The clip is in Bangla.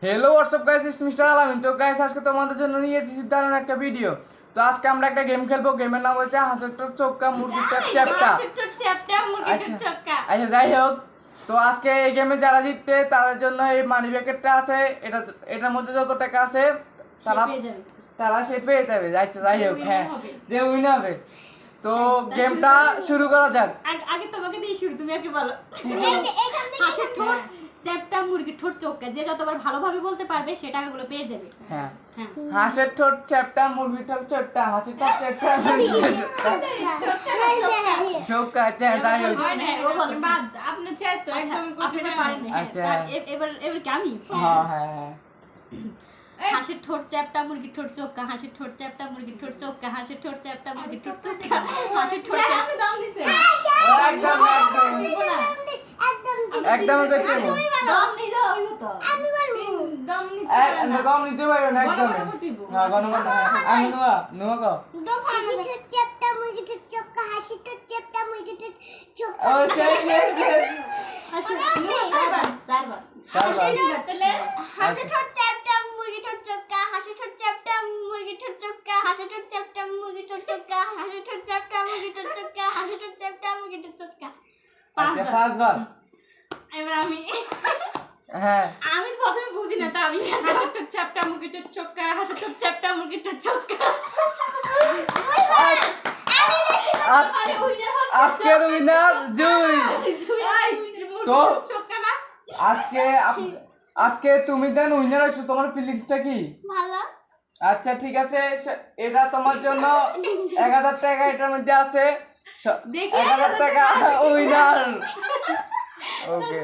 Hello WhatsApp guys, it's mister আলামিন। তো গাইস আজকে তোমাদের জন্য নিয়ে এসেছি দারুণ একটা ভিডিও। তো আজকে আমরা একটা গেম খেলবো। গেমের নাম হচ্ছে হাঁসের চক্কা মুরগিটার চ্যাপ্টা। আচ্ছা যাই হোক, তো আজকে এই গেমে যারা জিতবে তাদের জন্য এই মানি ব্যাকেটটা আছে, এটার মধ্যে যত টাকা আছে তারা সে পেয়ে যাবে। আচ্ছা যাই হোক, হ্যাঁ যে উইন হবে। তো গেমটা শুরু করা যাক। আগে তোমাকে দিয়ে শুরু, তুমি আগে বলো। হাঁসের ঠোঁট চ্যাপ্টা মুরগির ঠোঁট চোক্কা, যে যতবার ভালোভাবে বলতে পারবে সে টাকাগুলো পেয়ে যাবে। হ্যাঁ, হাঁসের ঠোঁট চ্যাপ্টা মুরগির ঠোঁট চ্যাপ্টা, হাঁসের ঠোঁট চ্যাপ্টা চোক্কা। আচ্ছা যাই হোক, আপনি শেষ তো একদম করতে পারেন। আচ্ছা এবার কি আমি? হ্যাঁ হ্যাঁ। হাঁসের ঠোঁট চ্যাপ্টা মুরগির ঠোঁট চোক্কা, হাঁসের ঠোঁট চ্যাপ্টা মুরগির ঠোঁট চোক্কা, হাঁসের ঠোঁট চ্যাপ্টা মুরগির ঠোঁট চোক্কা, হাঁসের ঠোঁট চ্যাপ্টা দাম দিছে। একদম একদম করতে দাম নি দাও হইব তো। আমি বলবো দাম নি দাম নিতে পারো না একদম। হ্যাঁ গণগণ, আমি নুয়া কো হাসির ঠোঁট চ্যাপ্টা মুরগির ঠোঁট চোক্কা, হাসির ঠোঁট চ্যাপ্টা মুরগির ঠোঁট চোক্কা। ও শেষ। আচ্ছা চারবার তাহলে হাসির ঠোঁট চ্যাপ্টা মুরগির ঠোঁট চোক্কা, হাসির ঠোঁট চ্যাপ্টা মুরগির ঠোঁট চোক্কা, হাসির ঠোঁট চ্যাপ্টা মুরগির ঠোঁট চোক্কা, হাসির ঠোঁট চ্যাপ্টা মুরগির ঠোঁট চোক্কা, হাসির ঠোঁট চ্যাপ্টা মুরগির ঠোঁট চোক্কা। আচ্ছা পাঁচবার। এবার আমি হ্যাঁ আমি প্রথমে বুঝি না, তা আমি হাসির ঠোঁট চ্যাপ্টা মুরগির ঠোঁট চোক্কা, হাসির ঠোঁট চ্যাপ্টা মুরগির ঠোঁট চোক্কা। আজকের উইনার জুই। তো আজকে তুমি দেন উইনার হইছো, তোমার ফিলিংসটা কি? ভালো। আচ্ছা ঠিক আছে, এটা তোমার জন্য 1000 টাকা এটার মধ্যে আছে। 1000 টাকা উইনার। ওকে।